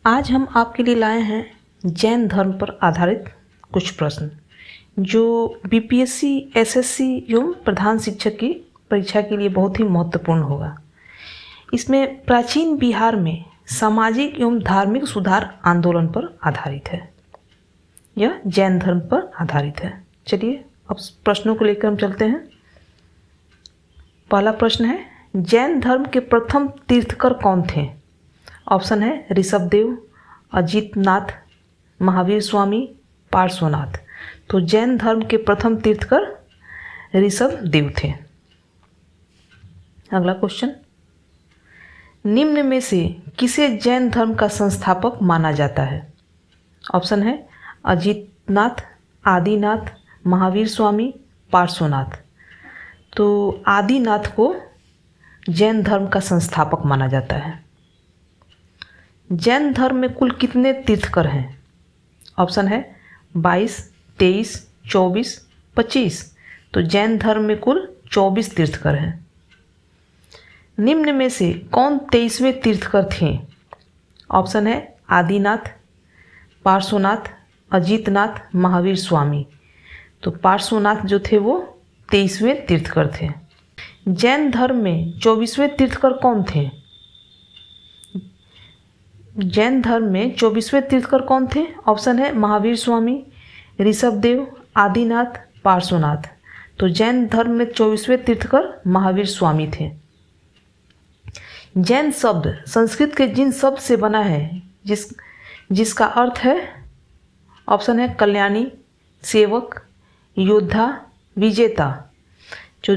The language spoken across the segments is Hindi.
आज हम आपके लिए लाए हैं जैन धर्म पर आधारित कुछ प्रश्न जो बीपीएससी, एसएससी एवं प्रधान शिक्षक की परीक्षा के लिए बहुत ही महत्वपूर्ण होगा। इसमें प्राचीन बिहार में सामाजिक एवं धार्मिक सुधार आंदोलन पर आधारित है। यह जैन धर्म पर आधारित है। चलिए अब प्रश्नों को लेकर हम चलते हैं। पहला प्रश्न है, जैन धर्म के प्रथम तीर्थकर कौन थे? ऑप्शन है ऋषभदेव, अजितनाथ, महावीर स्वामी, पार्श्वनाथ। तो जैन धर्म के प्रथम तीर्थकर ऋषभदेव थे। अगला क्वेश्चन, निम्न में से किसे जैन धर्म का संस्थापक माना जाता है? ऑप्शन है अजितनाथ, आदिनाथ, महावीर स्वामी, पार्श्वनाथ। तो आदिनाथ को जैन धर्म का संस्थापक माना जाता है। जैन धर्म में कुल कितने तीर्थकर हैं? ऑप्शन है 22, 23, 24, 25। तो जैन धर्म में कुल 24 तीर्थकर हैं। निम्न में से कौन 23वें तीर्थकर थे? ऑप्शन है आदिनाथ, पार्श्वनाथ, अजितनाथ, महावीर स्वामी। तो पार्श्वनाथ जो थे वो 23वें तीर्थकर थे। जैन धर्म में 24वें तीर्थकर कौन थे? जैन धर्म में 24वें तीर्थकर कौन थे? ऑप्शन है महावीर स्वामी, ऋषभदेव, आदिनाथ, पार्श्वनाथ। तो जैन धर्म में 24वें तीर्थकर महावीर स्वामी थे। जैन शब्द संस्कृत के जिन शब्द से बना है जिसका अर्थ है, ऑप्शन है कल्याणी, सेवक, योद्धा, विजेता। जो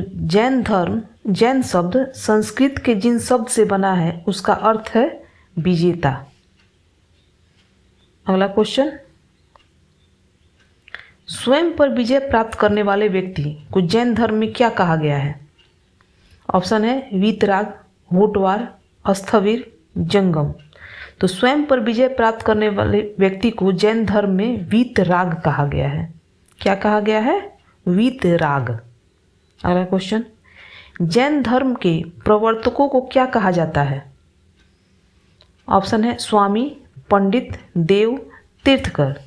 जैन शब्द संस्कृत के जिन शब्द से बना है उसका अर्थ है विजेता। अगला क्वेश्चन, स्वयं पर विजय प्राप्त करने वाले व्यक्ति को जैन धर्म में क्या कहा गया है? ऑप्शन है वीतराग, होटवार, स्थविर, जंगम। तो स्वयं पर विजय प्राप्त करने वाले व्यक्ति को जैन धर्म में वीतराग कहा गया है। क्या कहा गया है? वीतराग। अगला क्वेश्चन, जैन धर्म के प्रवर्तकों को क्या कहा जाता है? ऑप्शन है स्वामी, पंडित, देव, तीर्थकर।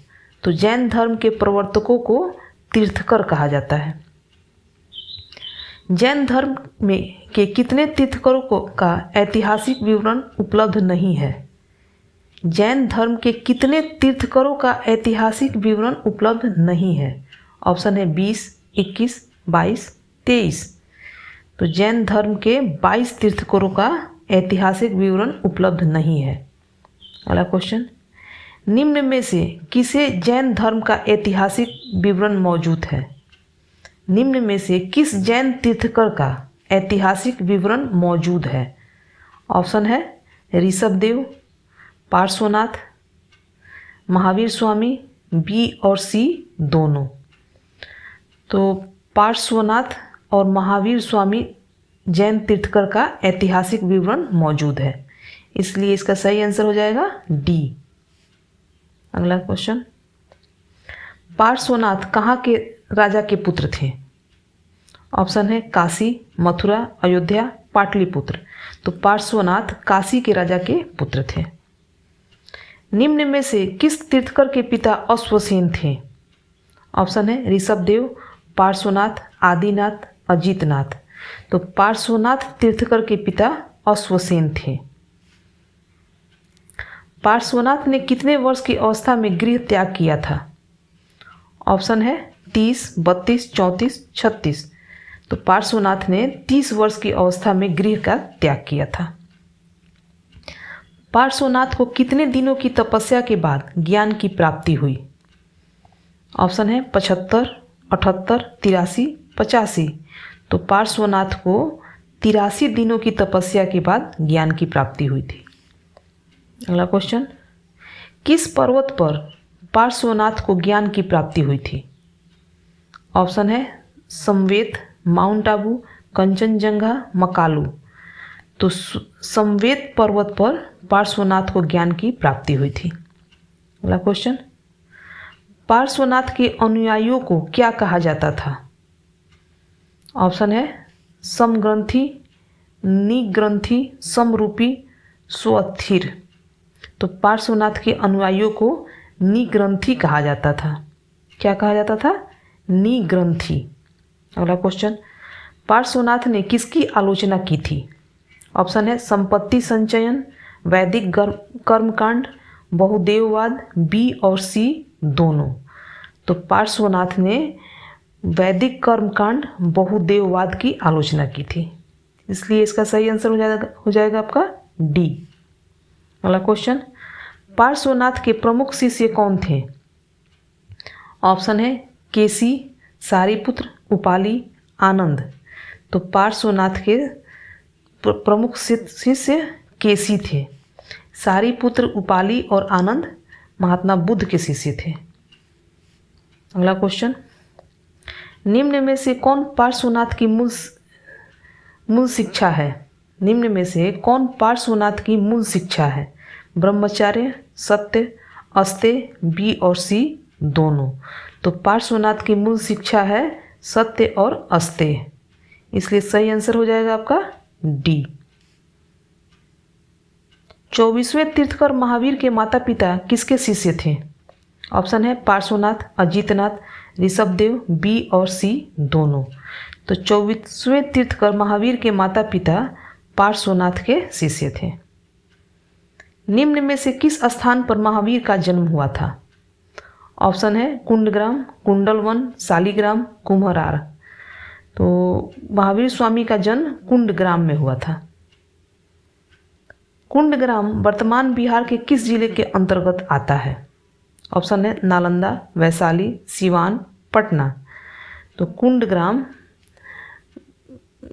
तो जैन धर्म के प्रवर्तकों को तीर्थकर कहा जाता है। जैन धर्म में के कितने तीर्थकरों का ऐतिहासिक विवरण उपलब्ध नहीं है? जैन धर्म के कितने तीर्थकरों का ऐतिहासिक विवरण उपलब्ध नहीं है? ऑप्शन है 20, 21, 22, 23। तो जैन धर्म के 22 तीर्थकरों का ऐतिहासिक विवरण उपलब्ध नहीं है। अगला क्वेश्चन, निम्न में से किसे जैन धर्म का ऐतिहासिक विवरण मौजूद है? निम्न में से किस जैन तीर्थकर का ऐतिहासिक विवरण मौजूद है? ऑप्शन है ऋषभदेव, पार्श्वनाथ, महावीर स्वामी, बी और सी दोनों। तो पार्श्वनाथ और महावीर स्वामी जैन तीर्थकर का ऐतिहासिक विवरण मौजूद है, इसलिए इसका सही आंसर हो जाएगा डी। अगला क्वेश्चन, पार्श्वनाथ कहाँ के राजा के पुत्र थे? ऑप्शन है काशी, मथुरा, अयोध्या, पाटलिपुत्र। तो पार्श्वनाथ काशी के राजा के पुत्र थे। निम्न में से किस तीर्थकर के पिता अश्वसेन थे? ऑप्शन है ऋषभदेव, पार्श्वनाथ, आदिनाथ, अजितनाथ। तो पार्श्वनाथ तीर्थकर के पिता अश्वसेन थे। पार्श्वनाथ ने कितने वर्ष की अवस्था में गृह त्याग किया था? ऑप्शन है 30, 32, 34, 36। तो पार्श्वनाथ ने 30 वर्ष की अवस्था में गृह का त्याग किया था। पार्श्वनाथ को कितने दिनों की तपस्या के बाद ज्ञान की प्राप्ति हुई? ऑप्शन है 75, 78, 83, 85। तो पार्श्वनाथ को 83 दिनों की तपस्या के बाद ज्ञान की प्राप्ति हुई थी। अगला क्वेश्चन, किस पर्वत पर पार्श्वनाथ को ज्ञान की प्राप्ति हुई थी? ऑप्शन है समवेत, माउंट आबू, कंचनजंगा, मकालू। तो समवेत पर्वत पर पार्श्वनाथ को ज्ञान की प्राप्ति हुई थी। अगला क्वेश्चन, पार्श्वनाथ के अनुयायियों को क्या कहा जाता था? ऑप्शन है समग्रंथी, निग्रंथी, समरूपी, स्वस्थिर। तो पार्श्वनाथ के अनुयायियों को निग्रंथी कहा जाता था। क्या कहा जाता था? निग्रंथी। अगला क्वेश्चन, पार्श्वनाथ ने किसकी आलोचना की थी? ऑप्शन है संपत्ति संचयन, वैदिक कर्मकांड, बहुदेववाद, बी और सी दोनों। तो पार्श्वनाथ ने वैदिक कर्मकांड, बहुदेववाद की आलोचना की थी, इसलिए इसका सही आंसर हो जाएगा आपका डी। अगला क्वेश्चन, पार्श्वनाथ के प्रमुख शिष्य कौन थे? ऑप्शन है केसी, सारिपुत्र, उपाली, आनंद। तो पार्श्वनाथ के प्रमुख शिष्य केसी थे। सारिपुत्र, उपाली और आनंद महात्मा बुद्ध के शिष्य थे। अगला क्वेश्चन, निम्न में से कौन पार्श्वनाथ की मूल शिक्षा है? निम्न में से कौन पार्श्वनाथ की मूल शिक्षा है? ब्रह्मचर्य, सत्य, अस्तेय, बी और सी दोनों। तो पार्श्वनाथ की मूल शिक्षा है सत्य और अस्तेय, इसलिए सही आंसर हो जाएगा आपका डी। 24वें तीर्थकर महावीर के माता पिता किसके शिष्य थे? ऑप्शन है पार्श्वनाथ, अजितनाथ, ऋषभदेव, बी और सी दोनों। तो 24वें तीर्थकर महावीर के माता पिता पार्श्वनाथ के शिष्य थे। निम्न में से किस स्थान पर महावीर का जन्म हुआ था? ऑप्शन है कुंडग्राम, कुंडलवन, शालिग्राम, कुम्हरार। तो महावीर स्वामी का जन्म कुंडग्राम में हुआ था। कुंडग्राम वर्तमान बिहार के किस जिले के अंतर्गत आता है? ऑप्शन है नालंदा, वैशाली, सिवान, पटना। तो कुंडग्राम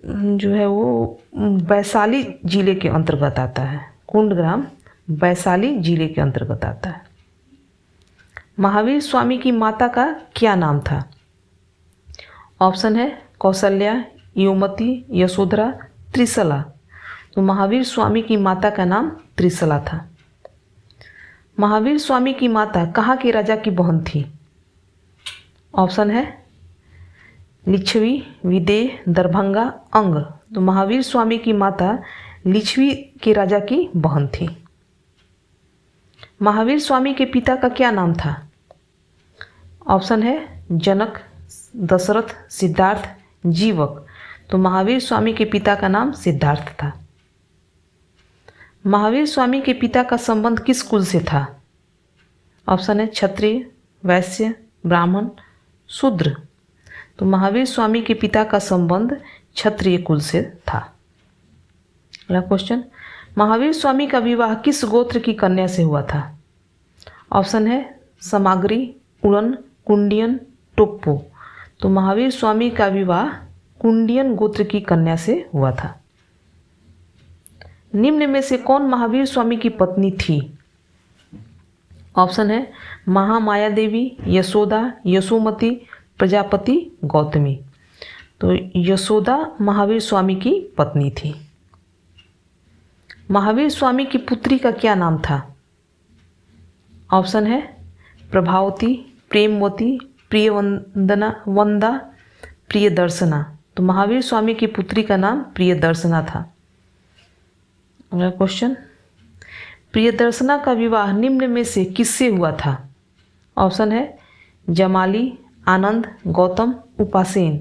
जो है वो वैशाली जिले के अंतर्गत आता है। कुंडग्राम वैशाली जिले के अंतर्गत आता है। महावीर स्वामी की माता का क्या नाम था? ऑप्शन है कौशल्या, योमती, यशोधरा, त्रिशला। तो महावीर स्वामी की माता का नाम त्रिशला था। महावीर स्वामी की माता कहाँ के राजा की बहन थी? ऑप्शन है लिच्छवी, विदेह, दरभंगा, अंग। तो महावीर स्वामी की माता लिच्छवी के राजा की बहन थी। महावीर स्वामी के पिता का क्या नाम था? ऑप्शन है जनक, दशरथ, सिद्धार्थ, जीवक। तो महावीर स्वामी के पिता का नाम सिद्धार्थ था। महावीर स्वामी के पिता का संबंध किस कुल से था? ऑप्शन है क्षत्रिय, वैश्य, ब्राह्मण, शूद्र। तो महावीर स्वामी के पिता का संबंध क्षत्रिय कुल से था। अगला क्वेश्चन, महावीर स्वामी का विवाह किस गोत्र की कन्या से हुआ था? ऑप्शन है सामग्री, उड़न, कुंडियन, टोप्पो। तो महावीर स्वामी का विवाह कुंडियन गोत्र की कन्या से हुआ था। निम्न में से कौन महावीर स्वामी की पत्नी थी? ऑप्शन है महामाया देवी, यशोदा, यशोमती, प्रजापति, गौतमी। तो यशोदा महावीर स्वामी की पत्नी थी। महावीर स्वामी की पुत्री का क्या नाम था? ऑप्शन है प्रभावती, प्रेमवती, वंदा, प्रियदर्शना। तो महावीर स्वामी की पुत्री का नाम प्रियदर्शना था। अगला क्वेश्चन, प्रियदर्शना का विवाह निम्न में से किससे हुआ था? ऑप्शन है जमाली, आनंद, गौतम, उपासेन।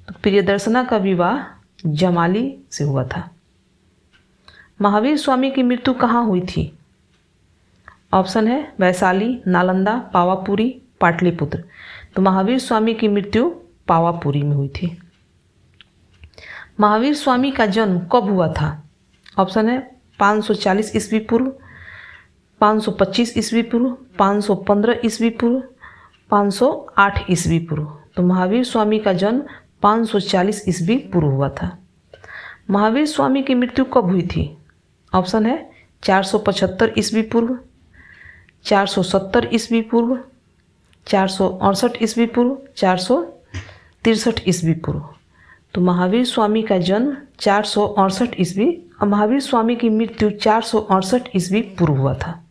तो प्रियदर्शना का विवाह जमाली से हुआ था। महावीर स्वामी की मृत्यु कहाँ हुई थी? ऑप्शन है वैशाली, नालंदा, पावापुरी, पाटलिपुत्र। तो महावीर स्वामी की मृत्यु पावापुरी में हुई थी। महावीर स्वामी का जन्म कब हुआ था? ऑप्शन है 540 ईस्वी पूर्व, 525 ईस्वी पूर्व, 515 ईस्वी पूर्व, 508 ईस्वी पूर्व। तो महावीर स्वामी का जन्म 540 ईस्वी पूर्व हुआ था। महावीर स्वामी की मृत्यु कब हुई थी? ऑप्शन है 475 ईस्वी पूर्व, 470 ईस्वी पूर्व, 468 ईस्वी पूर्व, 463 ईस्वी पूर्व। तो महावीर स्वामी का जन्म 468 ईस्वी और महावीर स्वामी की मृत्यु 468 ईस्वी पूर्व हुआ था।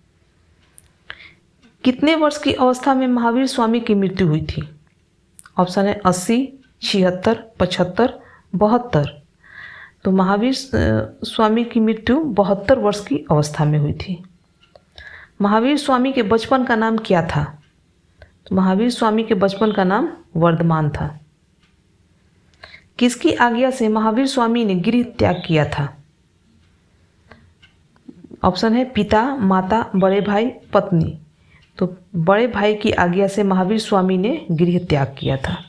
कितने वर्ष की अवस्था में महावीर स्वामी की मृत्यु हुई थी? ऑप्शन है 80, 76, 75, 72। तो महावीर स्वामी की मृत्यु 72 वर्ष की अवस्था में हुई थी। महावीर स्वामी के बचपन का नाम क्या था? तो महावीर स्वामी के बचपन का नाम वर्धमान था। किसकी आज्ञा से महावीर स्वामी ने गृह त्याग किया था? ऑप्शन है पिता, माता, बड़े भाई, पत्नी। तो बड़े भाई की आज्ञा से महावीर स्वामी ने गृह त्याग किया था।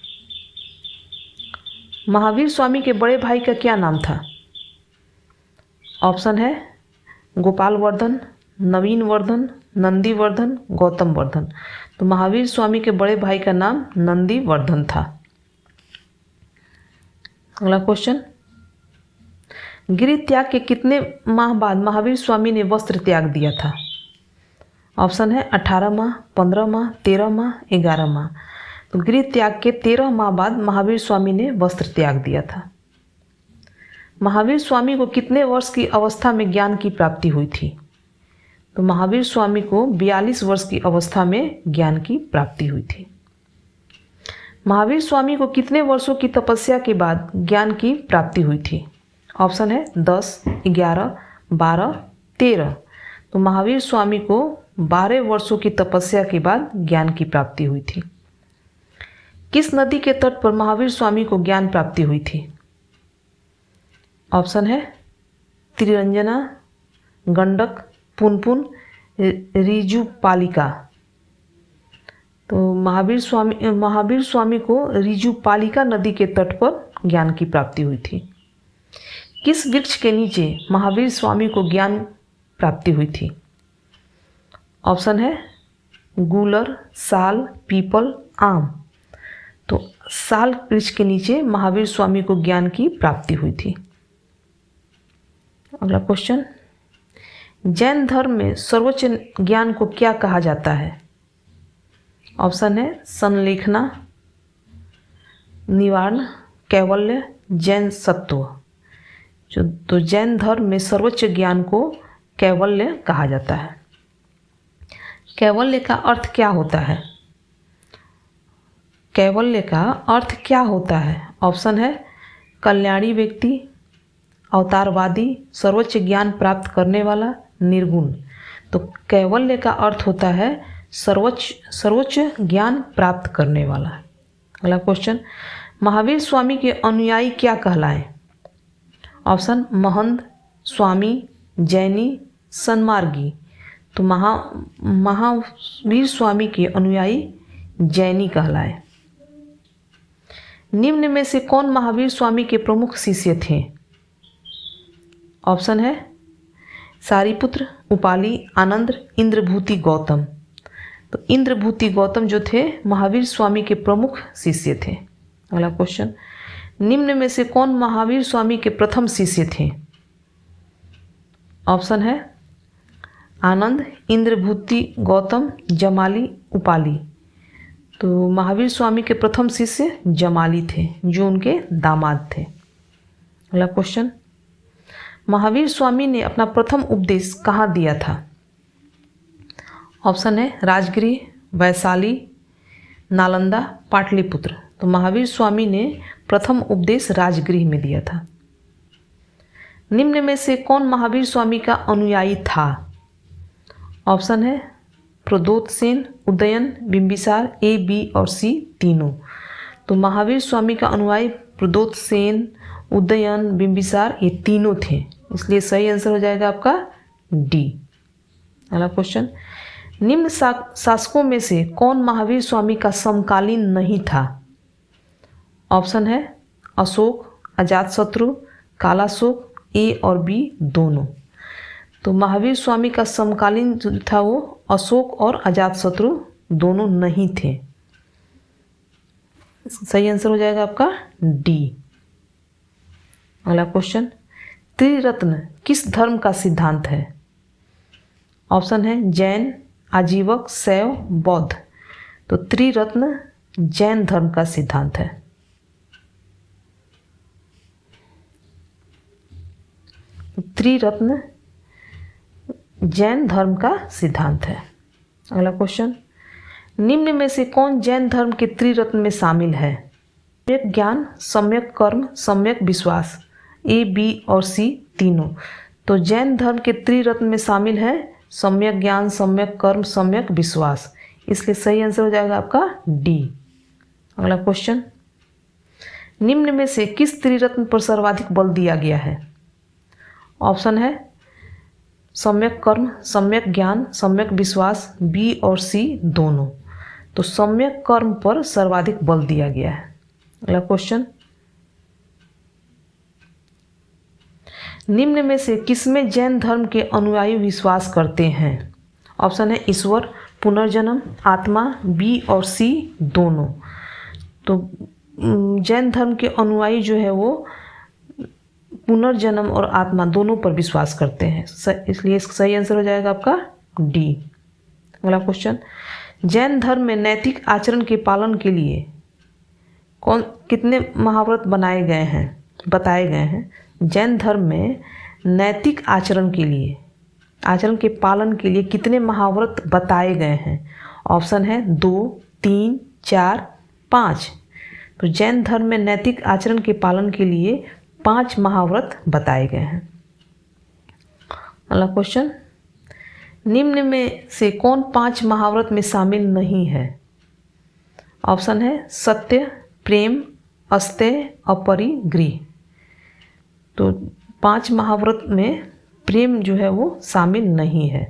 महावीर स्वामी के बड़े भाई का क्या नाम था? ऑप्शन है गोपाल वर्धन, नवीन वर्धन, नंदी वर्धन, गौतम वर्धन। तो महावीर स्वामी के बड़े भाई का नाम नंदी वर्धन था। अगला क्वेश्चन, गृह त्याग के कितने माह बाद महावीर स्वामी ने वस्त्र त्याग दिया था? ऑप्शन है 18 माह, 15 माह, 13 माह, 11 माह। तो गृह त्याग के 13 माह बाद महावीर स्वामी ने वस्त्र त्याग दिया था। महावीर स्वामी को कितने वर्ष की अवस्था में ज्ञान की प्राप्ति हुई थी? तो महावीर स्वामी को 42 वर्ष की अवस्था में ज्ञान की प्राप्ति हुई थी। महावीर स्वामी को कितने वर्षों की तपस्या के बाद ज्ञान की प्राप्ति हुई थी? ऑप्शन है 10, 11, 12, 13। तो महावीर स्वामी को 12 वर्षों की तपस्या के बाद ज्ञान की प्राप्ति हुई थी। किस नदी के तट पर महावीर स्वामी को ज्ञान प्राप्ति हुई थी? ऑप्शन है त्रिरंजना, गंडक, पुनपुन, ऋजुपालिका। तो महावीर स्वामी को ऋजुपालिका नदी के तट पर ज्ञान की प्राप्ति हुई थी। किस वृक्ष के नीचे महावीर स्वामी को ज्ञान प्राप्ति हुई थी? ऑप्शन है गूलर, साल, पीपल, आम। तो साल वृक्ष के नीचे महावीर स्वामी को ज्ञान की प्राप्ति हुई थी। अगला क्वेश्चन, जैन धर्म में सर्वोच्च ज्ञान को क्या कहा जाता है? ऑप्शन है संलेखना, निवारण, कैवल्य, जैन सत्व। तो जैन धर्म में सर्वोच्च ज्ञान को कैवल्य कहा जाता है। कैवल्य का अर्थ क्या होता है? कैवल्य का अर्थ क्या होता है? ऑप्शन है कल्याणी व्यक्ति, अवतारवादी, सर्वोच्च ज्ञान प्राप्त करने वाला, निर्गुण। तो कैवल्य का अर्थ होता है सर्वोच्च ज्ञान प्राप्त करने वाला। अगला क्वेश्चन, महावीर स्वामी के अनुयायी क्या कहलाएं? ऑप्शन महंत, स्वामी, जैनी, सन्मार्गी। तो महावीर स्वामी के अनुयायी जैनी कहलाए। निम्न में से कौन महावीर स्वामी के प्रमुख शिष्य थे? ऑप्शन है सारिपुत्र, उपाली, आनंद, इंद्रभूति, गौतम। तो इंद्रभूति गौतम जो थे महावीर स्वामी के प्रमुख शिष्य थे। अगला क्वेश्चन, निम्न में से कौन महावीर स्वामी के प्रथम शिष्य थे? ऑप्शन है आनंद, इंद्रभूति, गौतम, जमाली, उपाली। तो महावीर स्वामी के प्रथम शिष्य जमाली थे जो उनके दामाद थे। अगला क्वेश्चन, महावीर स्वामी ने अपना प्रथम उपदेश कहाँ दिया था? ऑप्शन है राजगृह, वैशाली, नालंदा, पाटलिपुत्र। तो महावीर स्वामी ने प्रथम उपदेश राजगृह में दिया था। निम्न में से कौन महावीर स्वामी का अनुयायी था? ऑप्शन है प्रदोत सेन, उदयन, बिंबिसार, ए, बी और सी तीनों। तो महावीर स्वामी का अनुयायी प्रदोत सेन, उदयन, बिंबिसार ये तीनों थे, इसलिए सही आंसर हो जाएगा आपका डी। अगला क्वेश्चन, निम्न शासकों में से कौन महावीर स्वामी का समकालीन नहीं था? ऑप्शन है अशोक, अजातशत्रु, कालाशोक, ए और बी दोनों। तो महावीर स्वामी का समकालीन जो था वो अशोक और अजातशत्रु दोनों नहीं थे, सही आंसर हो जाएगा आपका डी। अगला क्वेश्चन, त्रिरत्न किस धर्म का सिद्धांत है? ऑप्शन है जैन, आजीवक, शैव, बौद्ध। तो त्रिरत्न जैन धर्म का सिद्धांत है। त्रिरत्न जैन धर्म का सिद्धांत है। अगला क्वेश्चन, निम्न में से कौन जैन धर्म के त्रिरत्न में शामिल है? सम्यक ज्ञान, सम्यक कर्म, सम्यक विश्वास, ए, बी और सी तीनों। तो जैन धर्म के त्रिरत्न में शामिल है सम्यक ज्ञान, सम्यक कर्म, सम्यक विश्वास। इसलिए सही आंसर हो जाएगा आपका डी। अगला क्वेश्चन, निम्न में से किस त्रिरत्न पर सर्वाधिक बल दिया गया है? ऑप्शन है सम्यक कर्म, सम्यक ज्ञान, सम्यक विश्वास, बी और सी दोनों। तो सम्यक कर्म पर सर्वाधिक बल दिया गया है। अगला क्वेश्चन, निम्न में से किसमें जैन धर्म के अनुयायी विश्वास करते हैं? ऑप्शन है ईश्वर, पुनर्जन्म, आत्मा, बी और सी दोनों। तो जैन धर्म के अनुयायी जो है वो पुनर्जन्म और आत्मा दोनों पर विश्वास करते हैं, इसलिए इसका सही आंसर हो जाएगा आपका डी। अगला क्वेश्चन, जैन धर्म में नैतिक आचरण के पालन के लिए कितने महाव्रत बताए गए हैं? जैन धर्म में नैतिक आचरण के पालन के लिए कितने महाव्रत बताए गए हैं? ऑप्शन है 2, 3, 4, 5। तो जैन धर्म में नैतिक आचरण के पालन के लिए 5 महाव्रत बताए गए हैं। अगला क्वेश्चन, निम्न में से कौन 5 महाव्रत में शामिल नहीं है? ऑप्शन है सत्य, प्रेम, अस्तेय, अपरिग्रह। तो 5 महाव्रत में प्रेम जो है वो शामिल नहीं है।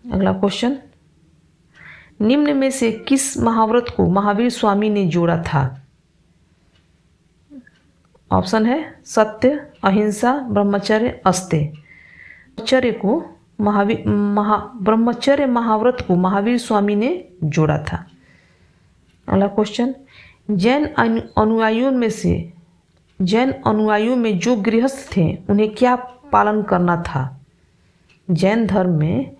अगला क्वेश्चन, निम्न में से किस महाव्रत को महावीर स्वामी ने जोड़ा था? ऑप्शन है सत्य, अहिंसा, ब्रह्मचर्य, अस्तेय। ब्रह्मचर्य महाव्रत को महावीर स्वामी ने जोड़ा था। अगला क्वेश्चन, जैन अनुयायियों में जो गृहस्थ थे उन्हें क्या पालन करना था? जैन धर्म में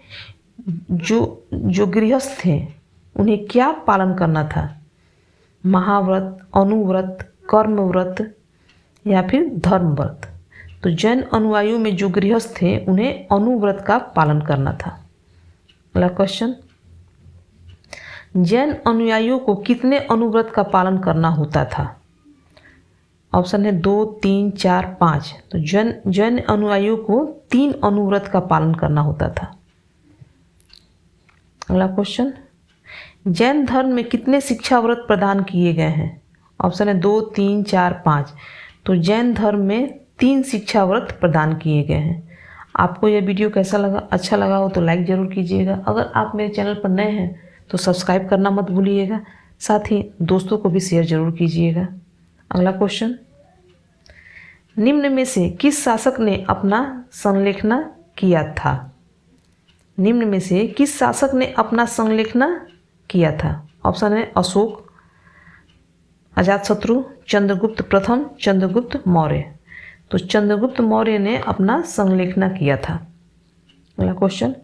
जो गृहस्थ थे उन्हें क्या पालन करना था? महाव्रत, अनुव्रत, कर्मव्रत या फिर धर्मव्रत? तो जैन अनुयायियों में जो गृहस्थ थे उन्हें अनुव्रत का पालन करना था। अगला क्वेश्चन, जैन अनुयायियों को कितने अनुव्रत का पालन करना होता था? ऑप्शन है 2, 3, 4, 5। तो जैन अनुयायियों को 3 अनुव्रत का पालन करना होता था। अगला क्वेश्चन, जैन धर्म में कितने शिक्षा व्रत प्रदान किए गए हैं? ऑप्शन है 2, 3, 4, 5। तो जैन धर्म में 3 शिक्षा व्रत प्रदान किए गए हैं। आपको यह वीडियो कैसा लगा? अच्छा लगा हो तो लाइक ज़रूर कीजिएगा। अगर आप मेरे चैनल पर नए हैं तो सब्सक्राइब करना मत भूलिएगा। साथ ही दोस्तों को भी शेयर जरूर कीजिएगा। अगला क्वेश्चन, निम्न में से किस शासक ने अपना संलेखना किया था? निम्न में से किस शासक ने अपना संलेखना किया था? ऑप्शन है अशोक, अजातशत्रु, चंद्रगुप्त प्रथम, चंद्रगुप्त मौर्य। तो चंद्रगुप्त मौर्य ने अपना संलेखना किया था। अगला क्वेश्चन,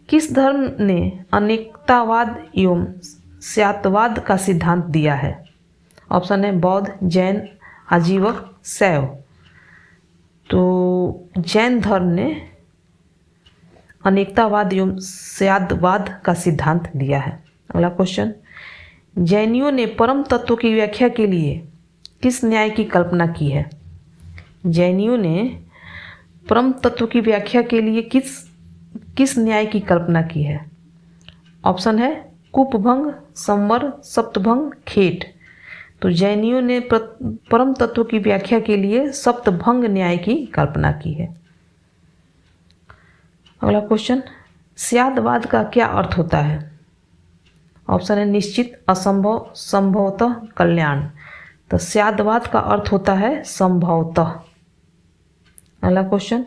किस धर्म ने अनेकतावाद एवं स्यातवाद का सिद्धांत दिया है? ऑप्शन है बौद्ध, जैन, आजीवक, शैव। तो जैन धर्म ने अनेकतावाद एवं स्यातवाद का सिद्धांत दिया है। अगला क्वेश्चन, जैनियों ने परम तत्व की व्याख्या के लिए किस न्याय की कल्पना की है? जैनियों ने परम तत्व की व्याख्या के लिए किस न्याय की कल्पना की है? ऑप्शन है कूपभंग, संवर, सप्तभंग, खेट। तो जैनियों ने परम तत्व की व्याख्या के लिए सप्तभंग न्याय की कल्पना की है। अगला क्वेश्चन, स्यादवाद का क्या अर्थ होता है? ऑप्शन है निश्चित, असंभव, संभवतः, कल्याण। तो स्यादवाद का अर्थ होता है संभवतः। अगला क्वेश्चन,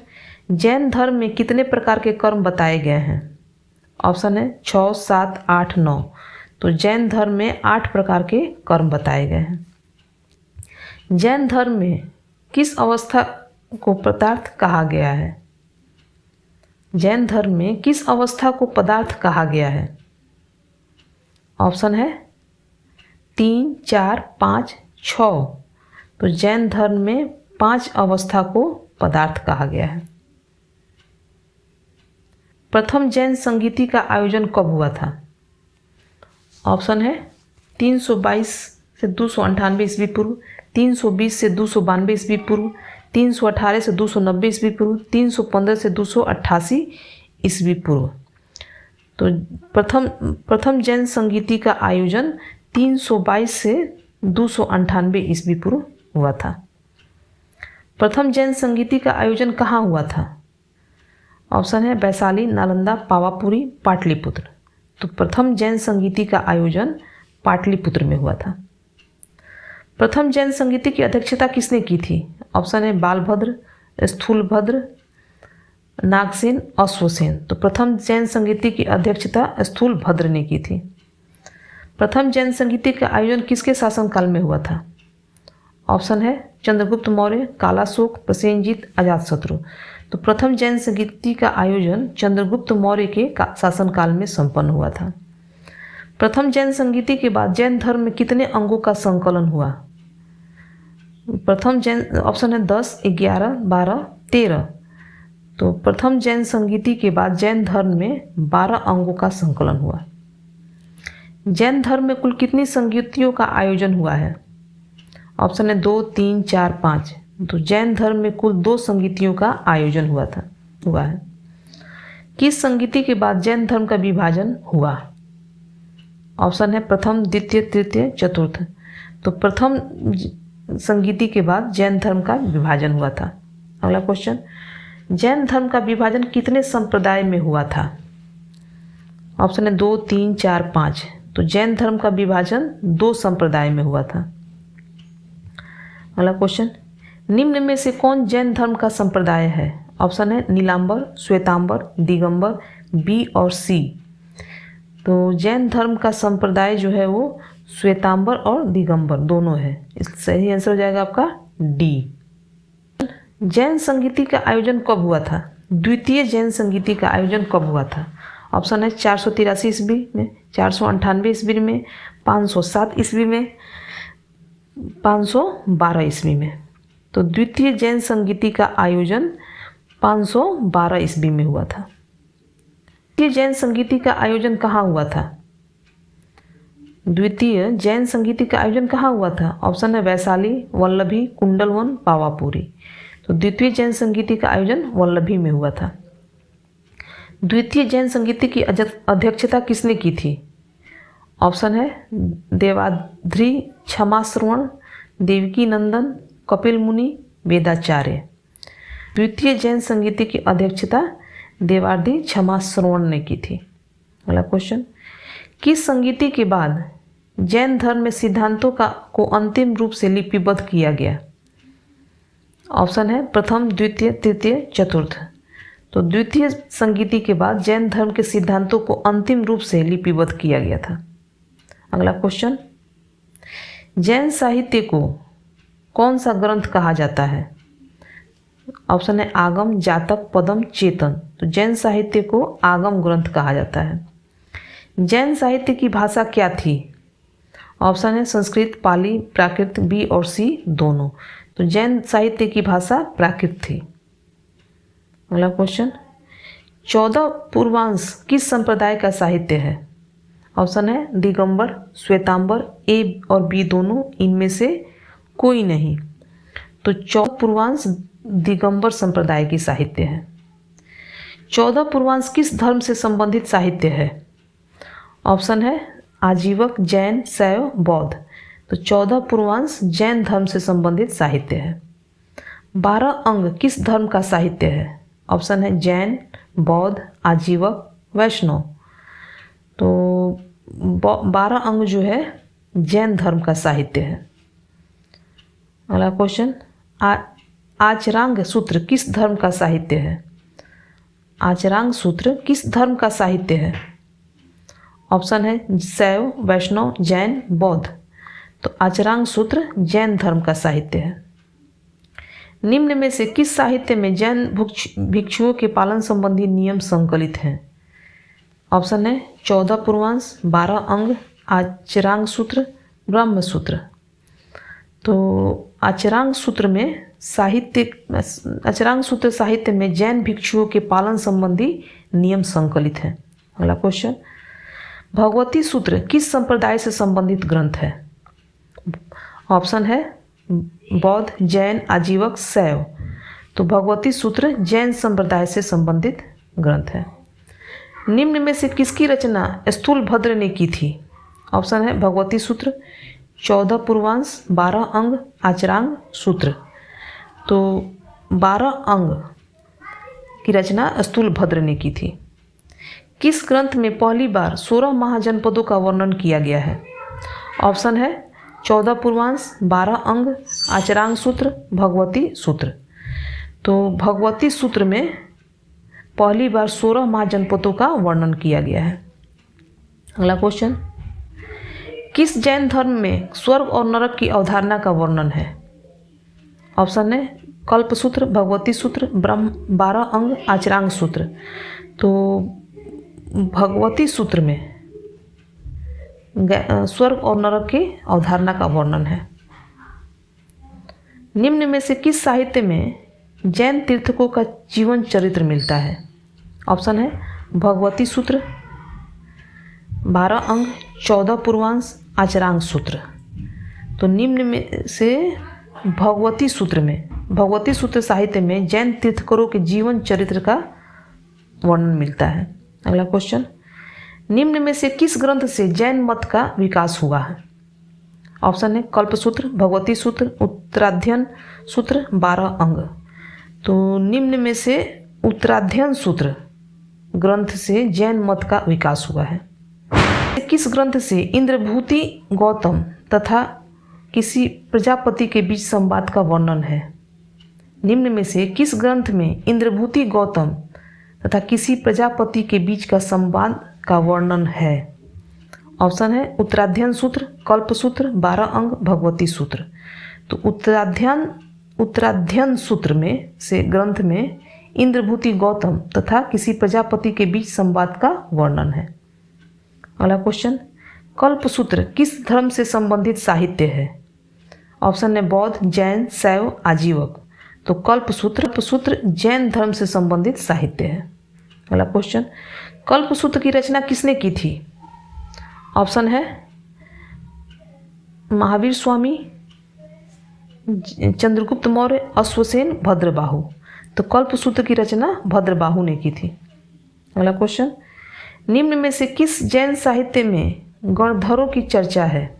जैन धर्म में कितने प्रकार के कर्म बताए गए हैं? ऑप्शन है 6, 7, 8, 9। तो जैन धर्म में 8 प्रकार के कर्म बताए गए हैं। जैन धर्म में किस अवस्था को पदार्थ कहा गया है? जैन धर्म में किस अवस्था को पदार्थ कहा गया है? ऑप्शन है 3, 4, 5, 6। तो जैन धर्म में 5 अवस्था को पदार्थ कहा गया है। प्रथम जैन संगीति का आयोजन कब हुआ था? ऑप्शन है 322 से 298 ईस्वी पूर्व, 320 से 292 ईस्वी पूर्व, 318 से 290 ईस्वी पूर्व, 315 से 288 ईस्वी पूर्व। तो प्रथम जैन संगीति का आयोजन 322 से 298 ईस्वी पूर्व हुआ था। प्रथम जैन संगीति का आयोजन कहाँ हुआ था? ऑप्शन है वैशाली, नालंदा, पावापुरी, पाटलिपुत्र। तो प्रथम जैन संगीति का आयोजन पाटलिपुत्र में हुआ था। प्रथम जैन संगीति की अध्यक्षता किसने की थी? ऑप्शन है बालभद्र, स्थूलभद्र, नागसेन, अश्वसेन। तो प्रथम जैन संगीति की अध्यक्षता स्थूलभद्र ने की थी। प्रथम जैन संगीति का आयोजन किसके शासनकाल में हुआ था? ऑप्शन है चंद्रगुप्त मौर्य, कालाशोक, प्रसेनजीत, अजातशत्रु। तो प्रथम जैन संगीति का आयोजन चंद्रगुप्त मौर्य के शासनकाल में संपन्न हुआ था। प्रथम जैन संगीति के बाद जैन धर्म में कितने अंगों का संकलन हुआ? प्रथम जैन ऑप्शन है 10, 11, 12, 13। तो प्रथम जैन संगीति के बाद जैन धर्म में 12 अंगों का संकलन हुआ। जैन धर्म में कुल कितनी संगीतियों का आयोजन हुआ है? ऑप्शन है 2, 3, 4, 5। तो जैन धर्म में कुल 2 संगीतियों का आयोजन हुआ है। किस संगीति के बाद जैन धर्म का विभाजन हुआ? ऑप्शन है प्रथम, द्वितीय, तृतीय, चतुर्थ। तो प्रथम संगीति के बाद जैन धर्म का विभाजन हुआ था। अगला क्वेश्चन, जैन धर्म का विभाजन कितने संप्रदाय में हुआ था? ऑप्शन है 2, 3, 4, 5। तो जैन धर्म का विभाजन 2 संप्रदाय में हुआ था। अगला क्वेश्चन, निम्न में से कौन जैन धर्म का संप्रदाय है? ऑप्शन है नीलांबर, श्वेतांबर, दिगंबर, बी और सी। तो जैन धर्म का संप्रदाय जो है वो श्वेतांबर और दिगंबर दोनों है। इस सही आंसर हो जाएगा आपका डी। जैन संगीति का आयोजन कब हुआ था? द्वितीय जैन संगीति का आयोजन कब हुआ था? ऑप्शन है 483 ईस्वी में, 498 ईस्वी में, 507 ईस्वी में, 512 ईस्वी में। तो द्वितीय जैन संगीति का आयोजन 512 ईस्वी में हुआ था। द्वितीय जैन संगीति का आयोजन कहाँ हुआ था? द्वितीय जैन संगीति का आयोजन कहाँ हुआ था? ऑप्शन है वैशाली, वल्लभी, कुंडलवन, पावापुरी। तो द्वितीय जैन संगीति का आयोजन वल्लभी में हुआ था। द्वितीय जैन संगीति की अध्यक्षता किसने की थी? ऑप्शन है देवाद्री, क्षमाश्रवण, देवकी नंदन, कपिल मुनि, वेदाचार्य। द्वितीय जैन संगीति की अध्यक्षता देवाद्री क्षमाश्रवण ने की थी। अगला क्वेश्चन, किस संगीति के बाद जैन धर्म में सिद्धांतों को अंतिम रूप से लिपिबद्ध किया गया? ऑप्शन है प्रथम, द्वितीय, तृतीय, चतुर्थ। तो द्वितीय संगीति के बाद जैन धर्म के सिद्धांतों को अंतिम रूप से लिपिबद्ध किया गया था। अगला क्वेश्चन, जैन साहित्य को कौन सा ग्रंथ कहा जाता है? ऑप्शन है आगम, जातक, पदम, चेतन। तो जैन साहित्य को आगम ग्रंथ कहा जाता है। जैन साहित्य की भाषा क्या थी? ऑप्शन है संस्कृत, पाली, प्राकृत, बी और सी दोनों। तो जैन साहित्य की भाषा प्राकृत थी। अगला क्वेश्चन, 14 पूर्वांश किस संप्रदाय का साहित्य है? ऑप्शन है दिगंबर, श्वेतांबर, ए और बी दोनों, इनमें से कोई नहीं। तो 14 पूर्वांश दिगंबर संप्रदाय की साहित्य है। 14 पूर्वांश किस धर्म से संबंधित साहित्य है? ऑप्शन है आजीवक, जैन, शैव, बौद्ध। तो 14 पूर्वांश जैन धर्म से संबंधित साहित्य है। 12 अंग किस धर्म का साहित्य है? ऑप्शन है जैन, बौद्ध, आजीवक, वैष्णव। तो 12 अंग जो है जैन धर्म का साहित्य है। अगला क्वेश्चन, आचरांग सूत्र किस धर्म का साहित्य है? आचरांग सूत्र किस धर्म का साहित्य है? ऑप्शन है शैव, वैष्णव, जैन, बौद्ध। तो आचरांग सूत्र जैन धर्म का साहित्य है। निम्न में से किस साहित्य में जैन भिक्षुओं के पालन संबंधी नियम संकलित हैं? ऑप्शन है 14 पूर्वांश, 12 अंग, आचरांग सूत्र, ब्रह्म सूत्र। तो आचरांग सूत्र साहित्य में जैन भिक्षुओं के पालन संबंधी नियम संकलित हैं। अगला क्वेश्चन, भगवती सूत्र किस संप्रदाय से संबंधित ग्रंथ है? ऑप्शन है बौद्ध, जैन, आजीवक, शैव। तो भगवती सूत्र जैन संप्रदाय से संबंधित ग्रंथ है। निम्न में से किसकी रचना स्थूलभद्र ने की थी? ऑप्शन है भगवती सूत्र, 14 पूर्वांश, 12 अंग, आचरांग सूत्र। तो 12 अंग की रचना स्थूलभद्र ने की थी। किस ग्रंथ में पहली बार 16 महाजनपदों का वर्णन किया गया है? ऑप्शन है 14 पूर्वांश, 12 अंग, आचरांग सूत्र, भगवती सूत्र। तो भगवती सूत्र में पहली बार 16 महाजनपदों का वर्णन किया गया है। अगला क्वेश्चन, किस जैन धर्म में स्वर्ग और नरक की अवधारणा का वर्णन है? ऑप्शन है कल्प सूत्र, भगवती सूत्र, ब्रह्म 12 अंग, आचरांग सूत्र। तो भगवती सूत्र में स्वर्ग और नरक की अवधारणा का वर्णन है। निम्न में से किस साहित्य में जैन तीर्थकों का जीवन चरित्र मिलता है? ऑप्शन है भगवती सूत्र, 12 अंग, 14 पूर्वांश, आचरांग सूत्र। तो निम्न में से भगवती सूत्र साहित्य में जैन तीर्थकरों के जीवन चरित्र का वर्णन मिलता है। अगला क्वेश्चन, निम्न में से किस ग्रंथ से जैन मत का विकास हुआ है? ऑप्शन है कल्पसूत्र, भगवती सूत्र, उत्तराध्ययन सूत्र, 12 अंग। तो निम्न में से उत्तराध्ययन सूत्र ग्रंथ से जैन मत का विकास हुआ है। किस ग्रंथ से इंद्रभूति गौतम तथा किसी प्रजापति के बीच संवाद का वर्णन है? निम्न में से किस ग्रंथ में इंद्रभूति गौतम तथा किसी प्रजापति के बीच का संवाद का वर्णन है? ऑप्शन है उत्तराध्ययन सूत्र, कल्प सूत्र, 12 अंग, भगवती सूत्र। तो उत्तराध्ययन सूत्र में से ग्रंथ में इंद्रभूति गौतम तथा किसी प्रजापति के बीच संवाद का वर्णन है। अगला क्वेश्चन, कल्प सूत्र किस धर्म से संबंधित साहित्य है? ऑप्शन है बौद्ध, जैन, शैव, आजीवक। तो कल्प सूत्र जैन धर्म से संबंधित साहित्य है। अगला क्वेश्चन, कल्प सूत्र की रचना किसने की थी? ऑप्शन है महावीर स्वामी, चंद्रगुप्त मौर्य, अश्वसेन, भद्रबाहु। तो कल्प सूत्र की रचना भद्रबाहु ने की थी। अगला क्वेश्चन, निम्न में से किस जैन साहित्य में गणधरों की चर्चा है?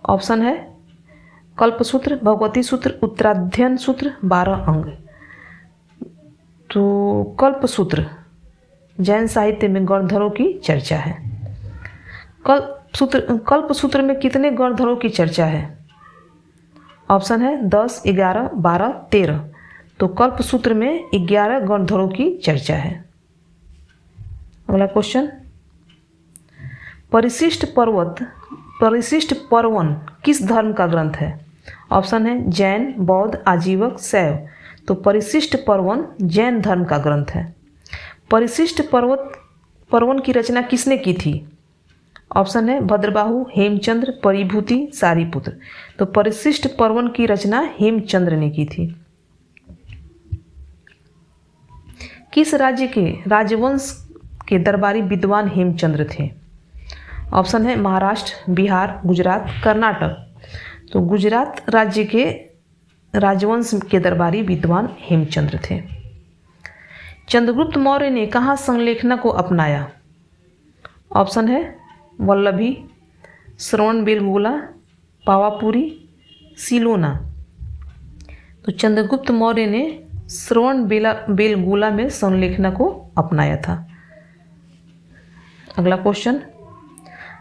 ऑप्शन है कल्पसूत्र, भगवती सूत्र, उत्तराध्ययन सूत्र, 12 अंग। तो कल्पसूत्र जैन साहित्य में गणधरों की चर्चा है। कल्पसूत्र में कितने गणधरों की चर्चा है? ऑप्शन है 10, 11, 12, 13। तो कल्पसूत्र में 11 गणधरों की चर्चा है। अगला क्वेश्चन, परिशिष्ट पर्वन किस धर्म का ग्रंथ है? ऑप्शन है जैन, बौद्ध, आजीवक, शैव। तो परिशिष्ट पर्वन जैन धर्म का ग्रंथ है। परिशिष्ट पर्वन की रचना किसने की थी? ऑप्शन है भद्रबाहु, हेमचंद्र, परिभूति, सारीपुत्र। तो परिशिष्ट पर्वन की रचना हेमचंद्र ने की थी। किस राज्य के राजवंश के दरबारी विद्वान हेमचंद्र थे? ऑप्शन है महाराष्ट्र, बिहार, गुजरात, कर्नाटक। तो गुजरात राज्य के राजवंश के दरबारी विद्वान हेमचंद्र थे। चंद्रगुप्त मौर्य ने कहाँ संलेखना को अपनाया? ऑप्शन है वल्लभी, श्रवणबेलगोला, पावापुरी, सिलोना। तो चंद्रगुप्त मौर्य ने श्रवणबेलगोला में संलेखना को अपनाया था। अगला क्वेश्चन,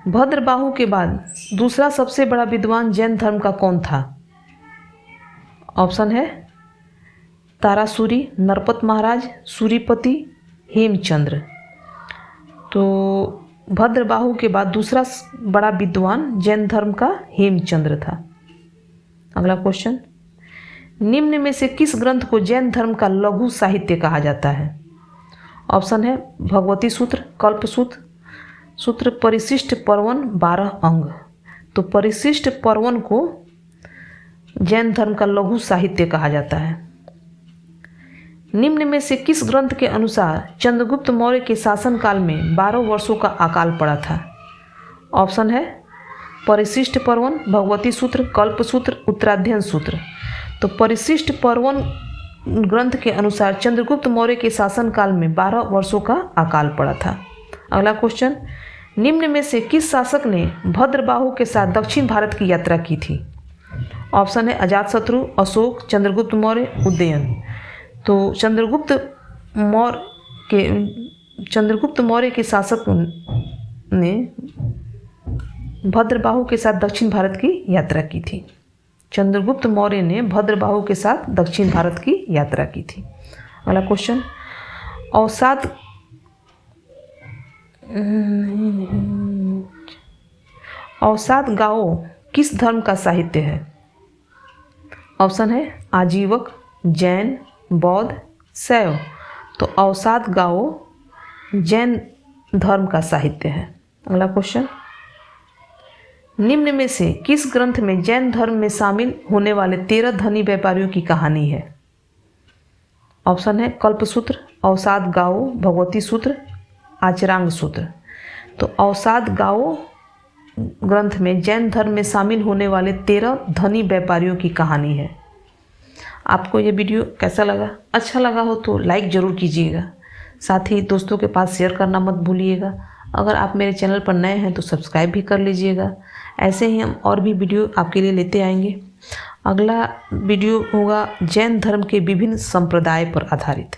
भद्रबाहु के बाद दूसरा सबसे बड़ा विद्वान जैन धर्म का कौन था? ऑप्शन है तारासुरी, नरपत महाराज, सूरीपति, हेमचंद्र। तो भद्रबाहु के बाद दूसरा बड़ा विद्वान जैन धर्म का हेमचंद्र था। अगला क्वेश्चन, निम्न में से किस ग्रंथ को जैन धर्म का लघु साहित्य कहा जाता है? ऑप्शन है भगवती सूत्र, कल्प सूत्र, परिशिष्ट पर्वन, 12 अंग। तो परिशिष्ट पर्वन को जैन धर्म का लघु साहित्य कहा जाता है। निम्न में से किस ग्रंथ के अनुसार चंद्रगुप्त मौर्य के शासनकाल में 12 वर्षों का अकाल पड़ा था? ऑप्शन है परिशिष्ट पर्वन, भगवती सूत्र, कल्प सूत्र, उत्तराध्ययन सूत्र। तो परिशिष्ट पर्वन ग्रंथ के अनुसार चंद्रगुप्त मौर्य के शासनकाल में 12 वर्षों का अकाल पड़ा था। अगला क्वेश्चन, निम्न में से किस शासक ने भद्रबाहु के साथ दक्षिण भारत की यात्रा की थी? ऑप्शन है अजातशत्रु, अशोक, चंद्रगुप्त मौर्य, उदयन। तो चंद्रगुप्त मौर्य के शासक ने भद्रबाहु के साथ दक्षिण भारत की यात्रा की थी। चंद्रगुप्त मौर्य ने भद्रबाहु के साथ दक्षिण भारत की यात्रा की थी। अगला क्वेश्चन, अवसाद गाओ किस धर्म का साहित्य है? ऑप्शन है आजीवक, जैन, बौद्ध, शैव। तो अवसाद गाओ जैन धर्म का साहित्य है। अगला क्वेश्चन, निम्न में से किस ग्रंथ में जैन धर्म में शामिल होने वाले 13 धनी व्यापारियों की कहानी है? ऑप्शन है कल्पसूत्र, अवसाद गाओ, भगवती सूत्र, आचरांग सूत्र। तो अवसाद गाओ ग्रंथ में जैन धर्म में शामिल होने वाले 13 धनी व्यापारियों की कहानी है। आपको ये वीडियो कैसा लगा? अच्छा लगा हो तो लाइक ज़रूर कीजिएगा, साथ ही दोस्तों के पास शेयर करना मत भूलिएगा। अगर आप मेरे चैनल पर नए हैं तो सब्सक्राइब भी कर लीजिएगा। ऐसे ही हम और भी वीडियो आपके लिए लेते आएंगे। अगला वीडियो होगा जैन धर्म के विभिन्न संप्रदाय पर आधारित।